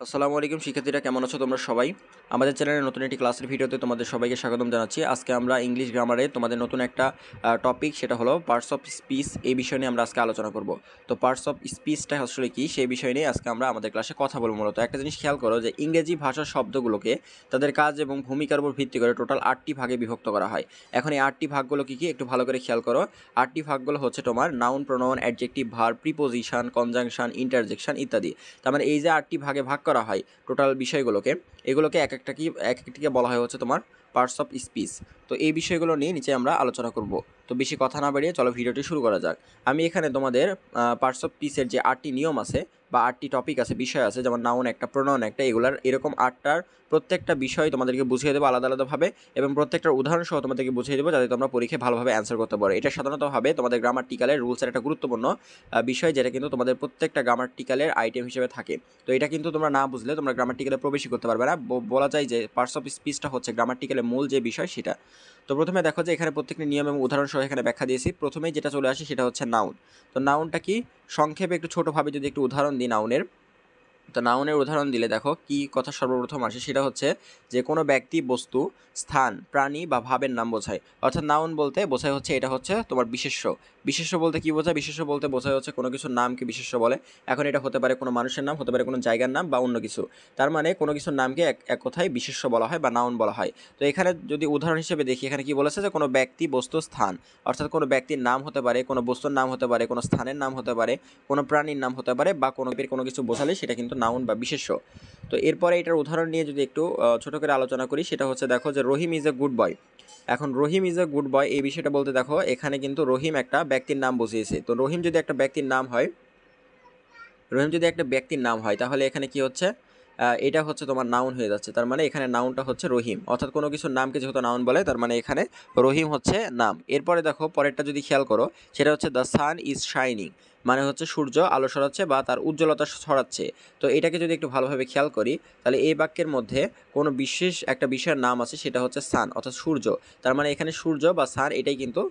আসসালামু আলাইকুম শিক্ষার্থীরা, কেমন আছো তোমরা সবাই? আমাদের চ্যানেলের নতুন একটি ক্লাসের ভিডিওতে তোমাদের সবাইকে স্বাগতম জানাচ্ছি। আজকে আমরা ইংলিশ গ্রামারে তোমাদের নতুন একটা টপিক, সেটা হলো পার্টস অফ স্পিচ। এই বিষয় নিয়ে আমরা আজকে আলোচনা করব। তো পার্টস অফ স্পিচটা আসলে কি, সেই বিষয় নিয়ে আজকে আমরা আমাদের ক্লাসে কথা বলবো। মূলত একটা জিনিস খেয়াল করো যে ইংরেজি ভাষার শব্দগুলোকে তাদের কাজ এবং ভূমিকার উপর ভিত্তি করে টোটাল 8টি ভাগে বিভক্ত করা হয়। এখন এই 8টি ভাগগুলো কি কি একটু ভালো করে খেয়াল করো। 8টি ভাগগুলো হচ্ছে তোমার noun, pronoun, adjective, verb, preposition, conjunction, interjection ইত্যাদি। তার মানে এই যে 8টি ভাগে ভাগ করা হয় টোটাল বিষয়গুলোকে, এগুলোকে এক একটিকে বলা হয় হচ্ছে তোমার পার্টস অফ স্পিচ। তো এই বিষয়গুলো নিয়ে নিচে আমরা আলোচনা করব। তো বেশি কথা না বাড়িয়ে চলো ভিডিওটি শুরু করা যাক। আমি এখানে তোমাদের পার্টস অফ স্পিচের যে 8টি নিয়ম আছে বা 8টি টপিক আছে, বিষয় আছে, যেমন নাউন একটা, প্রোনাউন একটা, এগুলার এরকম 8টার প্রত্যেকটা বিষয় তোমাদেরকে বুঝিয়ে দেবো আলাদা আলাদাভাবে, এবং প্রত্যেকটার উদাহরণ সহ তোমাদেরকে বুঝিয়ে দেবো যাতে তোমরা পরীক্ষায় ভালোভাবে অ্যান্সার করতে পারো। এটা সাধারণতভাবে তোমাদের গ্রামাটিক্যালের রুলসের একটা গুরুত্বপূর্ণ বিষয়, যেটা কিন্তু তোমাদের প্রত্যেকটা গ্রামাটিক্যালের আইটেম হিসেবে থাকে। তো এটা কিন্তু তোমরা না বুঝলে তোমরা গ্রামাটিক্যালে প্রবেশই করতে পারবে না। বলা যায় যে পার্টস অফ স্পিচটা হচ্ছে গ্রামাটিক্যালের মূল যে বিষয় সেটা। তো প্রথমে দেখো যে এখানে প্রত্যেকটি নিয়ম এবং উদাহরণ সহ এখানে ব্যাখ্যা দিয়েছি। প্রথমেই যেটা চলে আসে সেটা হচ্ছে নাউন। তো নাউনটা কি, সংক্ষেপে একটু ছোটোভাবে যদি একটু উদাহরণ দিই নাউনের, তো নাউনের উদাহরণ দিলে দেখো কি কথা সর্বপ্রথম আসে, সেটা হচ্ছে যে কোনো ব্যক্তি, বস্তু, স্থান, প্রাণী বা ভাবের নাম বোঝায়। অর্থাৎ নাউন বলতে বোঝায় হচ্ছে এটা হচ্ছে তোমার বিশেষ্য। বিশেষ্য বলতে কি বোঝায়? বিশেষ্য বলতে বোঝায় হচ্ছে কোনো কিছুর নামকে বিশেষ্য বলে। এখন এটা হতে পারে কোনো মানুষের নাম, হতে পারে কোনো জায়গার নাম বা অন্য কিছু। তার মানে কোনো কিছুর নামকে এক কথায় বিশেষ্য বলা হয় বা নাউন বলা হয়। তো এখানে যদি উদাহরণ হিসেবে দেখি, এখানে কি বলেছে যে কোনো ব্যক্তি, বস্তু, স্থান, অর্থাৎ কোনো ব্যক্তির নাম হতে পারে, কোনো বস্তুর নাম হতে পারে, কোনো স্থানের নাম হতে পারে, কোনো প্রাণীর নাম হতে পারে, বা কোনো কিছু বোঝালে সেটা কিন্তু নাউন বা বিশেষ্য। তো এরপরে এটার উদাহরণ নিয়ে যদি একটু ছোট করে আলোচনা করি, সেটা হচ্ছে দেখো যে রহিম ইজ এ গুড বয়। এখন রহিম ইজ এ গুড বয় এই বিষয়টা বলতে দেখো এখানে কিন্তু রহিম একটা ব্যক্তির নাম বুঝিয়েছে। তো রহিম যদি একটা ব্যক্তির নাম হয়, তাহলে এখানে কি হচ্ছে, এটা হচ্ছে তোমার নাউন হয়ে যাচ্ছে। তার মানে এখানে নাউনটা হচ্ছে রহিম, অর্থাৎ কোনো কিছুর নামকে যেহেতু নাউন বলে, তার মানে এখানে রহিম হচ্ছে নাম। এরপরে দেখো পরেরটা যদি খেয়াল করো, সেটা হচ্ছে দ্য সান ইজ শাইনিং, মানে হচ্ছে সূর্য আলো ছড়াচ্ছে বা তার উজ্জ্বলতা ছড়াচ্ছে। তো এটাকে যদি একটু ভালোভাবে খেয়াল করি, তাহলে এই বাক্যের মধ্যে কোনো বিশেষ একটা বিষয়ের নাম আছে, সেটা হচ্ছে সান, অর্থাৎ সূর্য। তার মানে এখানে সূর্য বা সান এটাই কিন্তু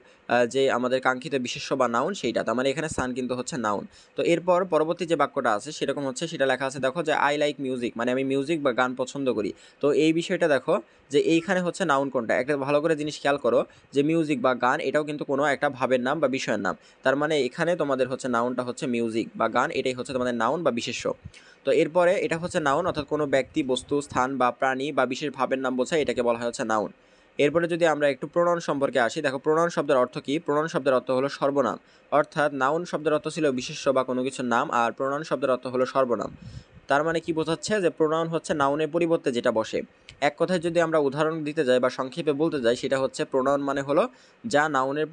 যে আমাদের কাঙ্ক্ষিত বিশেষ্য বা নাউন সেইটা। তার মানে এখানে সান কিন্তু হচ্ছে নাউন। তো এরপর পরবর্তী যে বাক্যটা আছে সেরকম হচ্ছে, সেটা লেখা আছে দেখো যে আই লাইক মিউজিক, মানে আমি মিউজিক বা গান পছন্দ করি। তো এই বিষয়টা দেখো যে এইখানে হচ্ছে নাউন কোনটা, একটা ভালো করে জিনিস খেয়াল করো যে মিউজিক বা গান এটাও কিন্তু কোনো একটা ভাবের নাম বা বিষয়ের নাম। তার মানে এখানে তোমাদের হচ্ছে নাউনটা হচ্ছে মিউজিক বা গান, এটাই হচ্ছে তোমাদের নাউন বা বিশেষ্য। তো এরপরে এটা হচ্ছে নাউন, অর্থাৎ কোনো ব্যক্তি, বস্তু, স্থান বা প্রাণী বা বিশেষ ভাবের নাম বোঝায়, এটাকে বলা হয় হচ্ছে নাউন। এরপরে যদি আমরা একটু প্রোনাউন সম্পর্কে আসি, দেখো প্রোনাউন শব্দের অর্থ কি? প্রোনাউন শব্দের অর্থ হলো সর্বনাম। অর্থাৎ নাউন শব্দের অর্থ ছিল বিশেষ্য বা কোনো কিছুর নাম, আর প্রোনাউন শব্দের অর্থ হলো সর্বনাম। তার মানে কি বোঝাচ্ছে যে প্রোনাউন হচ্ছে নাউনের পরিবর্তে যেটা বসে। এক কথায় যদি আমরা উদাহরণ দিতে যাই বা সংক্ষেপে বলতে যাই, সেটা হচ্ছে প্রোনাউন মানে হলো যা নাউনের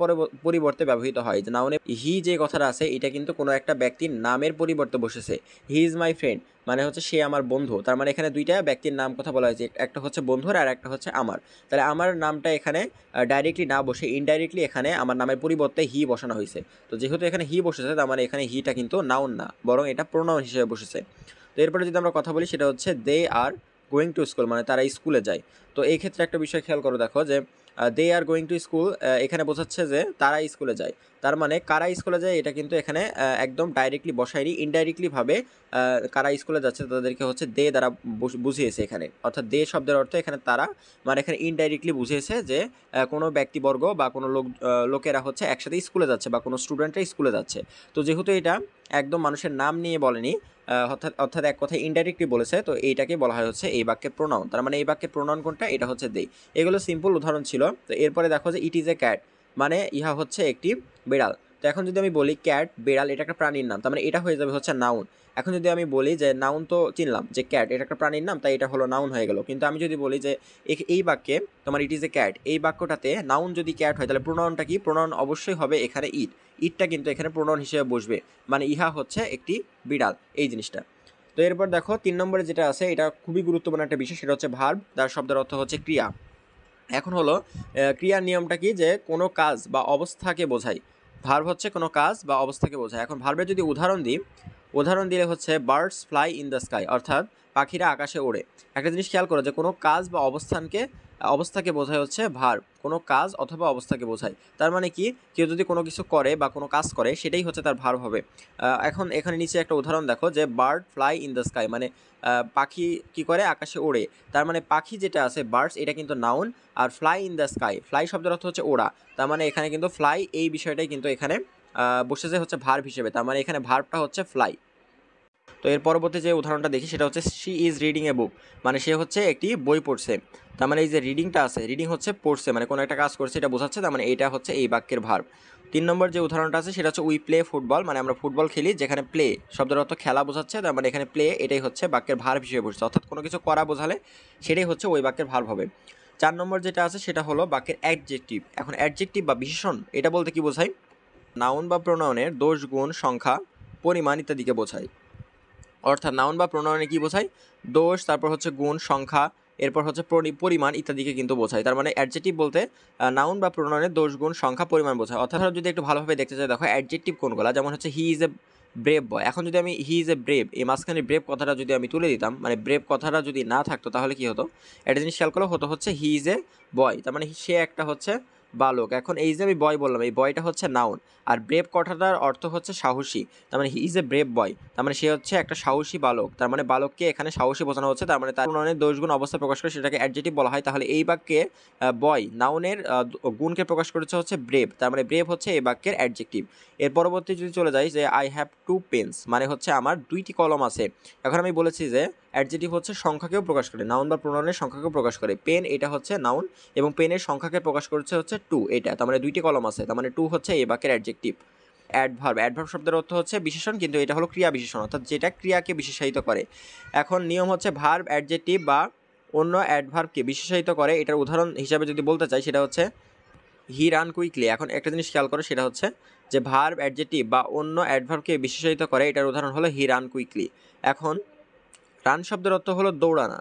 পরিবর্তে ব্যবহৃত হয়। যে নাউনে হি যে কথাটা আছে, এটা কিন্তু কোনো একটা ব্যক্তির নামের পরিবর্তে বসেছে। হি ইজ মাই ফ্রেন্ড, মানে হচ্ছে সে আমার বন্ধু। তার মানে এখানে দুইটা ব্যক্তির নাম কথা বলা হয়েছে, একটা হচ্ছে বন্ধুর আর একটা হচ্ছে আমার। তাহলে আমার নামটা এখানে ডাইরেক্টলি না বসে ইনডাইরেক্টলি এখানে আমার নামের পরিবর্তে হি বসানো হয়েছে। তো যেহেতু এখানে হি বসেছে, তার মানে এখানে হিটা কিন্তু নাউন না, বরং এটা প্রোনাউন হিসেবে বসেছে। তো এরপরে যদি আমরা কথা বলি, সেটা হচ্ছে দে আর গোয়িং টু স্কুল, মানে তারা স্কুলে যায়। তো এই ক্ষেত্রে একটা বিষয় খেয়াল করে দেখো যে দে আর গোয়িং টু স্কুল এখানে বোঝাচ্ছে যে তারা স্কুলে যায়। তার মানে কারা স্কুলে যায় এটা কিন্তু এখানে একদম ডাইরেক্টলি বসায়নি, ইনডাইরেক্টলিভাবে কারা স্কুলে যাচ্ছে তাদেরকে হচ্ছে দে দ্বারা বুঝিয়েছে এখানে। অর্থাৎ দে শব্দের অর্থ এখানে তারা, মানে এখানে ইনডাইরেক্টলি বুঝিয়েছে যে কোনো ব্যক্তিবর্গ বা কোনো লোকেরা হচ্ছে একসাথে স্কুলে যাচ্ছে বা কোনো স্টুডেন্টরা স্কুলে যাচ্ছে। তো যেহেতু এটা একদম মানুষের নাম নিয়ে বলেনি, অর্থাৎ এক কথায় ইনডাইরেক্টলি বলেছে, তো এইটাকে বলা হয় হচ্ছে এই বাক্যের প্রোনাউন। তার মানে এই বাক্যের প্রোনাউন কোনটা? এটা হচ্ছে দে। এগুলো সিম্পল উদাহরণ ছিল। তো এরপরে দেখো যে ইট ইজ এ ক্যাট, মানে ইহা হচ্ছে একটি বিড়াল। তো এখন যদি আমি বলি ক্যাট, বিড়াল, এটা একটা প্রাণীর নাম, তার মানে এটা হয়ে যাবে হচ্ছে নাউন। এখন যদি আমি বলি যে নাউন তো চিনলাম যে ক্যাট এটা একটা প্রাণীর নাম, তাই এটা হলো নাউন হয়ে গেল। কিন্তু আমি যদি বলি যে এই বাক্যে তোমার ইট ইজ এ ক্যাট, এই বাক্যটাতে নাউন যদি ক্যাট হয়, তাহলে প্রোনাউনটা কি? প্রোনাউন অবশ্যই হবে এখানে ইট। ইটটা কিন্তু এখানে প্রোনাউন হিসেবে বসবে, মানে ইহা হচ্ছে একটি বিড়াল, এই জিনিসটা। তো এরপর দেখো 3 নম্বরে যেটা আছে, এটা খুবই গুরুত্বপূর্ণ একটা বিষয়, সেটা হচ্ছে ভার্ব, যার শব্দের অর্থ হচ্ছে ক্রিয়া। এখন হলো ক্রিয়ার নিয়মটা কি, যে কোনো কাজ বা অবস্থাকে বোঝায়। ভার্ব হচ্ছে কোনো কাজ বা অবস্থাকে বোঝায়। এখন ভার্বের যদি উদাহরণ দিই, উদাহরণ দিলে হচ্ছে birds fly in the sky, অর্থাৎ পাখিরা আকাশে ওড়ে। একটা জিনিস খেয়াল করো যে কোনো কাজ বা অবস্থানকে অবস্থাকে বোঝায় হচ্ছে ভার্ব, কোনো কাজ অথবা অবস্থাকে বোঝায়। তার মানে কি, কেউ যদি কোনো কিছু করে বা কোনো কাজ করে সেটাই হচ্ছে তার ভার্ব হবে। এখন এখানে নিচে একটা উদাহরণ দেখো যে bird fly in the sky, মানে পাখি কি করে, আকাশে ওড়ে। তার মানে পাখি যেটা আছে বার্ডস, এটা কিন্তু নাউন। আর fly in the sky, fly শব্দের অর্থ হচ্ছে ওড়া। তার মানে এখানে কিন্তু ফ্লাই এই বিষয়টাই কিন্তু এখানে বসেছে হচ্ছে ভার্ব হিসেবে। তার মানে এখানে ভার্বটা হচ্ছে ফ্লাই। তো এর পরবর্তী যে উদাহরণটা দেখি সেটা হচ্ছে শি ইজ রিডিং এ বুক, মানে সে হচ্ছে একটি বই পড়ছে। তার মানে এই যে রিডিংটা আছে, রিডিং হচ্ছে পড়ছে, মানে কোনো একটা কাজ করছে এটা বোঝাচ্ছে। তার মানে এইটা হচ্ছে এই বাক্যের ভার্ব। 3 নম্বর যে উদাহরণটা আছে সেটা হচ্ছে উই প্লে ফুটবল, মানে আমরা ফুটবল খেলি, যেখানে প্লে শব্দের অর্থ খেলা বোঝাচ্ছে। তার মানে এখানে প্লে এটাই হচ্ছে বাক্যের ভার্ব হিসেবে বসছে, অর্থাৎ কোনো কিছু করা বোঝালে সেটাই হচ্ছে ওই বাক্যের ভার্ব হবে। 4 নম্বর যেটা আছে সেটা হলো বাক্যের অ্যাডজেক্টিভ। এখন অ্যাডজেক্টিভ বা বিশেষণ এটা বলতে কি বোঝায়? নাউন বা প্রোনাউনের দোষ, গুণ, সংখ্যা, পরিমাণ ইত্যাদিকে বোঝায়। অর্থাৎ নাউন বা প্রোনাউনে কি বোঝায়? দোষ, তারপর হচ্ছে গুণ, সংখ্যা, এরপর হচ্ছে পরিমাণ ইত্যাদিকে কিন্তু বোঝায়। তার মানে অ্যাডজেক্টিভ বলতে নাউন বা প্রোনাউনের দোষ, গুণ, সংখ্যা, পরিমাণ বোঝায়। অর্থাৎ যদি একটু ভালোভাবে দেখতে চাই, দেখো অ্যাডজেক্টিভ কোনগুলো, যেমন হচ্ছে হি ইজ এ ব্রেভ বয়। এখন যদি আমি হি ইজ এ ব্রেভ, এই মাঝখানে ব্রেভ কথাটা যদি আমি তুলে দিতাম, মানে ব্রেভ কথাটা যদি না থাকতো তাহলে কি হতো? একটা জিনিস খেয়াল করলে হতো হচ্ছে হি ইজ এ বয়, তার মানে সে একটা হচ্ছে বালক। এখন এই যে আমি বয় বললাম, এই বয়টা হচ্ছে নাউন, আর ব্রেভ কথাটার অর্থ হচ্ছে সাহসী। তার মানে হি ইজ এ ব্রেভ বয়, তার মানে সে হচ্ছে একটা সাহসী বালক। তার মানে বালককে এখানে সাহসী বোঝানো হচ্ছে। তার মানে তার প্রণয়নের দোষগুণ অবস্থা প্রকাশ করে সেটাকে অ্যাডজেক্টিভ বলা হয়। তাহলে এই বাক্যে বয় নাউনের গুণকে প্রকাশ করেছে হচ্ছে ব্রেভ, তার মানে ব্রেভ হচ্ছে এই বাক্যের অ্যাডজেক্টিভ। এর পরবর্তী যদি চলে যাই যে আই হ্যাভ 2 পেন্স, মানে হচ্ছে আমার 2টি কলম আছে। এখন আমি বলেছি যে অ্যাডজেক্টিভ হচ্ছে সংখ্যাকেও প্রকাশ করে, নাউন বা প্রণয়নের সংখ্যাকেও প্রকাশ করে। পেন এটা হচ্ছে নাউন এবং পেনের সংখ্যাকে প্রকাশ করছে হচ্ছে 2, এটা তার মানে 2টি কলম আছে, তার মানে 2 হচ্ছে এই বাক্যের অ্যাডজেক্টিভ। অ্যাডভার্ব, অ্যাডভার্ব শব্দের অর্থ হচ্ছে বিশেষণ, কিন্তু এটা হলো ক্রিয়া বিশেষণ, অর্থাৎ যেটা ক্রিয়াকে বিশেষায়িত করে। এখন নিয়ম হচ্ছে ভার্ব, অ্যাডজেক্টিভ বা অন্য অ্যাডভার্বকে বিশেষায়িত করে। এটার উদাহরণ হিসাবে যদি বলতে চাই সেটা হচ্ছে হি রান কুইকলি। এখন একটা জিনিস খেয়াল করো, সেটা হচ্ছে যে ভার্ব, অ্যাডজেক্টিভ বা অন্য অ্যাডভার্বকে বিশেষায়িত করে, এটার উদাহরণ হলো হি রান কুইকলি। এখন রান শব্দের অর্থ হলো দৌড়ানো।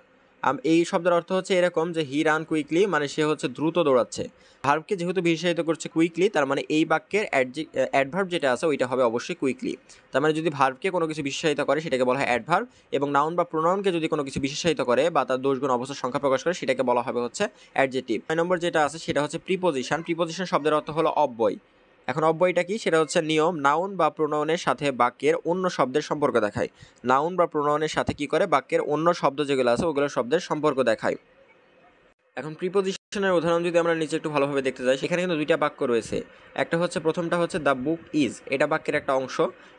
এই শব্দের অর্থ হচ্ছে এরকম যে হি রান কুইকলি, মানে সে হচ্ছে দ্রুত দৌড়াচ্ছে। ভার্বকে যেহেতু বিশেষায়িত করছে কুইকলি, তার মানে এই বাক্যের অ্যাডভার্ব যেটা আছে ওইটা হবে অবশ্যই কুইকলি। তার মানে যদি ভার্বকে কোনো কিছু বিশেষায়িত করে সেটাকে বলা হয় অ্যাডভার্ব, এবং নাউন বা প্রোনাউনকে যদি কোনো কিছু বিশেষায়িত করে বা তার দোষগুণ, অবস্থার সংখ্যা প্রকাশ করে সেটাকে বলা হবে হচ্ছে অ্যাডজেক্টিভ। 9 নম্বর যেটা আছে সেটা হচ্ছে প্রিপোজিশন। প্রিপোজিশন শব্দের অর্থ হলো অব্যয়। এখন অব্যয়টা কি? সেটা হচ্ছে নিয়ম, নাউন বা প্রোনাউনের সাথে বাক্যের অন্য শব্দের সম্পর্ক দেখায়। নাউন বা প্রোনাউনের সাথে কি করে? বাক্যের অন্য শব্দ যেগুলো আছে ওগুলো শব্দের সম্পর্ক দেখায়। এখন প্রিপোজিশনের উদাহরণ যদি আমরা নিচে একটু ভালোভাবে দেখতে যাই, সেখানে কিন্তু 2টা বাক্য রয়েছে। একটা হচ্ছে, প্রথমটা হচ্ছে দ্য বুক ইজ, এটা বাক্যের একটা অংশ,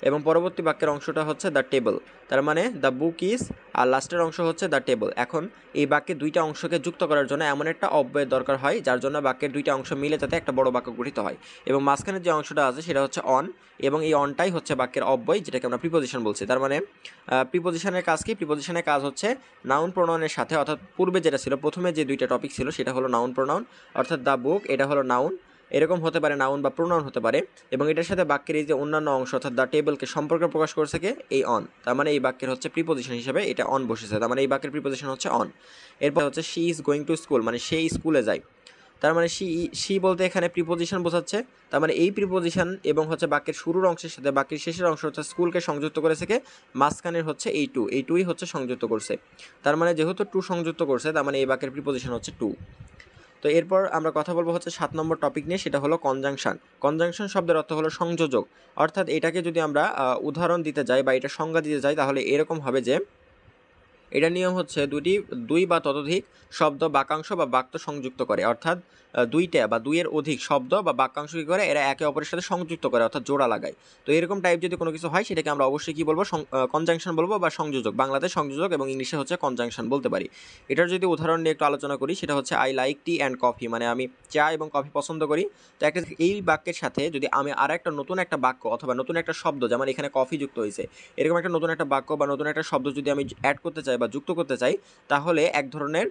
এবং পরবর্তী বাক্যের অংশটা হচ্ছে দ্য টেবল। তার মানে দ্য বুক ইজ, আর লাস্টের অংশ হচ্ছে দ্য টেবল। এখন এই বাক্যের 2টা অংশকে যুক্ত করার জন্য এমন একটা অব্যয়ের দরকার হয় যার জন্য বাক্যের 2টা অংশ মিলে যাতে একটা বড় বাক্য গঠিত হয়, এবং মাঝখানের যে অংশটা আছে সেটা হচ্ছে অন, এবং এই অনটাই হচ্ছে বাক্যের অব্যয়, যেটাকে আমরা প্রিপোজিশন বলছি। তার মানে প্রিপোজিশনের কাজ কি? প্রিপোজিশনের কাজ হচ্ছে নাউন প্রোনাউনের সাথে, অর্থাৎ পূর্বে যেটা ছিল, প্রথমে যে 2টা টপিক ছিল সেটা হলো নাউন প্রোনাউন, অর্থাৎ দ্য বুক এটা হলো নাউন, এরকম হতে পারে নাউন বা প্রোনাউন হতে পারে, এবং এটার সাথে বাক্যের এই যে অন্যান্য অংশ অর্থাৎ দ্য টেবলকে সম্পর্ক প্রকাশ করছে কে? এই অন। তার মানে এই বাক্যের হচ্ছে প্রিপোজিশন হিসেবে এটা অন বসেছে, তার মানে এই বাক্যের প্রিপোজিশন হচ্ছে অন। এরপর হচ্ছে she is going to school, মানে সে স্কুলে যায়। তার মানে শি বলতে এখানে প্রিপোজিশন বোঝাচ্ছে। তার মানে এই প্রিপোজিশন এবং হচ্ছে বাক্যের শুরুর অংশের সাথে বাক্যের শেষের অংশ হচ্ছে স্কুলকে সংযুক্ত করেছে কে? মাঝখানের হচ্ছে এই টুই হচ্ছে সংযুক্ত করছে। তার মানে যেহেতু টু সংযুক্ত করছে, তার মানে এই বাক্যের প্রিপোজিশন হচ্ছে টু। তো এরপর আমরা কথা বলবো হচ্ছে 7 নম্বর টপিক নিয়ে, সেটা হলো কনজাংশন। কনজাংশন শব্দের অর্থ হলো সংযোজক। অর্থাৎ এটাকে যদি আমরা উদাহরণ দিতে যাই বা এটা সংজ্ঞা দিতে যাই তাহলে এরকম হবে যে এটার নিয়ম হচ্ছে দুই বা ততোধিক শব্দ, বাক্যাংশ বা বাক্য সংযুক্ত করে, অর্থাৎ 2টা বা 2-এর অধিক শব্দ বা বাক্যাংশ কি করে? এরা একে অপরের সাথে সংযুক্ত করে, অর্থাৎ জোড়া লাগায়। তো এরকম টাইপ যদি কোনো কিছু হয় সেটাকে আমরা অবশ্যই কি বলবো? কনজাংশন বলবো বা সংযোজক। বাংলাতে সংযোজক এবং ইংলিশে হচ্ছে কনজাংশন বলতে পারি। এটার যদি উদাহরণ নিয়ে একটু আলোচনা করি সেটা হচ্ছে I like tea and coffee, মানে আমি চা এবং কফি পছন্দ করি। তো এই বাক্যের সাথে যদি আমি আর একটা নতুন একটা বাক্য অথবা নতুন একটা শব্দ, যেমন এখানে কফি যুক্ত হয়েছে, এরকম একটা নতুন একটা বাক্য বা নতুন একটা শব্দ যদি আমি অ্যাড করতে চাই বা যুক্ত করতে চাই, তাহলে এক ধরনের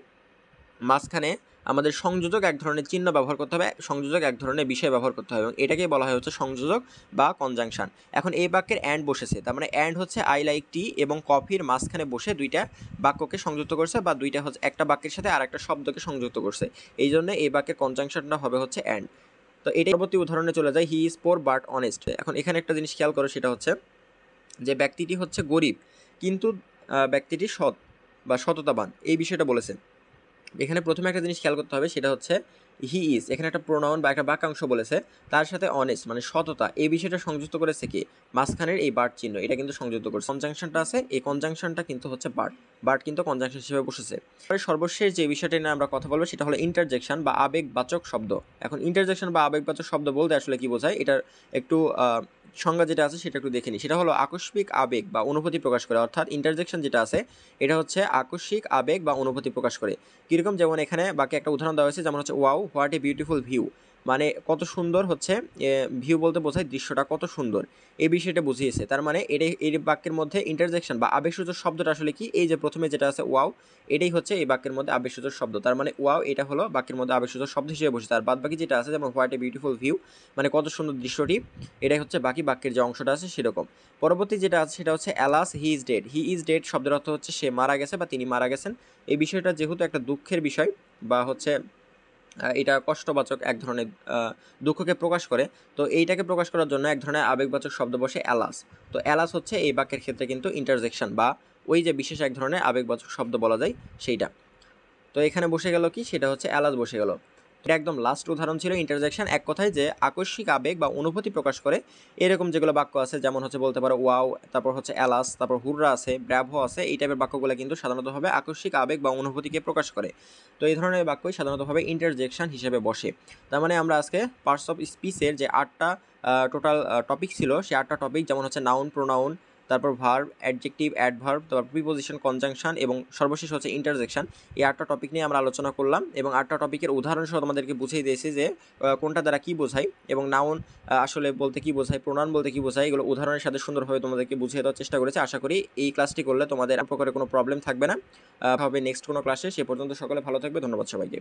মাঝখানে আমাদের সংযোজক এক ধরনের চিহ্ন ব্যবহার করতে হবে, সংযোজক এক ধরনের বিষয় ব্যবহার করতে হবে, এবং এটাকেই বলা হয় হচ্ছে সংযোজক বা কনজাংশন। এখন এই বাক্যের অ্যান্ড বসেছে, তার মানে অ্যান্ড হচ্ছে আই লাইক টি এবং কফির মাঝখানে বসে 2টা বাক্যকে সংযুক্ত করছে, বা 2টা হচ্ছে একটা বাক্যের সাথে আর একটা শব্দকে সংযুক্ত করছে। এই জন্য এই বাক্যের কনজাংশনটা হবে হচ্ছে অ্যান্ড। তো এটা পরবর্তী উদাহরণে চলে যায়, he is poor but honest. এখন এখানে একটা জিনিস খেয়াল করো, সেটা হচ্ছে যে ব্যক্তিটি হচ্ছে গরিব কিন্তু ব্যক্তিটি সৎ বা সততাবান, এই বিষয়টা বলেছেন। এখানে প্রথমে একটা জিনিস খেয়াল করতে হবে, সেটা হচ্ছে হি ইজ, এখানে একটা প্রোনাউন বা একটা বাক্যাংশ বলেছে, তার সাথে অনেস্ট মানে সততা, এই বিষয়টা সংযুক্ত করেছে কি মাঝখানের এই বার্ড চিহ্ন, এটা কিন্তু সংযুক্ত করেছে। কনজাংশনটা আছে, এই কনজাংশনটা কিন্তু হচ্ছে বার্ড কিন্তু কনজাংশন হিসেবে বসেছে। সর্বশেষ যে বিষয়টা নিয়ে আমরা কথা বলবো সেটা হলো ইন্টারজেকশন বা আবেগবাচক শব্দ। এখন ইন্টারজেকশন বা আবেগবাচক শব্দ বলতে আসলে কি বোঝায়, এটার একটু সংজ্ঞা যেটা আছে সেটা একটু দেখে নিই। সেটা হলো আকস্মিক আবেগ বা অনুভূতি প্রকাশ করে, অর্থাৎ ইন্টারজেকশন যেটা আছে এটা হচ্ছে আকস্মিক আবেগ বা অনুভূতি প্রকাশ করে। কীরকম, যেমন এখানে বাকি একটা উদাহরণ দেওয়া হয়েছে, যেমন হচ্ছে wow what a beautiful view, মানে কত সুন্দর হচ্ছে, ভিউ বলতে বোঝায় দৃশ্যটা কত সুন্দর, এই বিষয়টা বুঝিয়েছে। তার মানে এই বাক্যের মধ্যে ইন্টারজেকশন বা আবেগসূচক শব্দটা আসলে কি, এই যে প্রথমে যেটা আছে ওয়াও, এটাই হচ্ছে এই বাক্যের মধ্যে আবেগসূচক শব্দ। তার মানে ওয়াও এটা হলো বাক্যের মধ্যে আবেগসূচক শব্দ হিসেবে বসেছে। আর বাদ বাকি যেটা আছে যেমন হোয়াট এ বিউটিফুল ভিউ, মানে কত সুন্দর দৃশ্যটি, এটাই হচ্ছে বাকি বাক্যের যে অংশটা আছে সেরকম। পরবর্তী যেটা আছে সেটা হচ্ছে alas he is dead. He is dead শব্দের অর্থ হচ্ছে সে মারা গেছে বা তিনি মারা গেছেন। এই বিষয়টা যেহেতু একটা দুঃখের বিষয় বা হচ্ছে এটা কষ্টবাচক এক ধরনের দুঃখকে প্রকাশ করে, তো এইটাকে প্রকাশ করার জন্য এক ধরনের আবেগবাচক শব্দ বসে অ্যালাস। তো অ্যালাস হচ্ছে এই বাক্যের ক্ষেত্রে কিন্তু ইন্টারজেকশন বা ওই যে বিশেষ এক ধরনের আবেগবাচক শব্দ বলা যায় সেইটা। তো এখানে বসে গেল কি, সেটা হচ্ছে অ্যালাস বসে গেল। এটা একদম লাস্ট উদাহরণ ছিল ইন্টারজেকশন। এক কথায় যে আকস্মিক আবেগ বা অনুভূতি প্রকাশ করে এরকম যেগুলো বাক্য আছে, যেমন হচ্ছে বলতে পারো ওয়াও, তারপর হচ্ছে অ্যালাস, তারপর হুররা আছে, ব্র্যাভো আছে, এই টাইপের বাক্যগুলো কিন্তু সাধারণতভাবে আকস্মিক আবেগ বা অনুভূতিকে প্রকাশ করে। তো এই ধরনের বাক্যই সাধারণতভাবে ইন্টারজেকশন হিসেবে বসে। তার মানে আমরা আজকে পার্টস অফ স্পিচের যে 8টা টোটাল টপিক ছিল, সেই 8টা টপিক, যেমন হচ্ছে নাউন, প্রোনাউন, তারপর ভার্ব, অ্যাডজেক্টিভ, অ্যাডভার্ব, তারপর প্রিপোজিশন, কনজাংশন এবং সর্বশেষ হচ্ছে ইন্টারজেকশন, এই 8টা টপিক নিয়ে আমরা আলোচনা করলাম এবং 8টা টপিকের উদাহরণ সহ তোমাদেরকে বুঝিয়ে দিয়েছি যে কোনটা দ্বারা কী বোঝায় এবং নাউন আসলে বলতে কী বোঝায়, প্রোনাউন বলতে কী বোঝায়, এগুলো উদাহরণের সাথে সুন্দরভাবে তোমাদেরকে বুঝিয়ে দেওয়ার চেষ্টা করেছি। আশা করি এই ক্লাসটি করলে তোমাদের প্রকারে কোনো প্রবলেম থাকবে না। হবে নেক্সট কোনো ক্লাসে, সে পর্যন্ত সকলে ভালো থাকবে। ধন্যবাদ সবাইকে।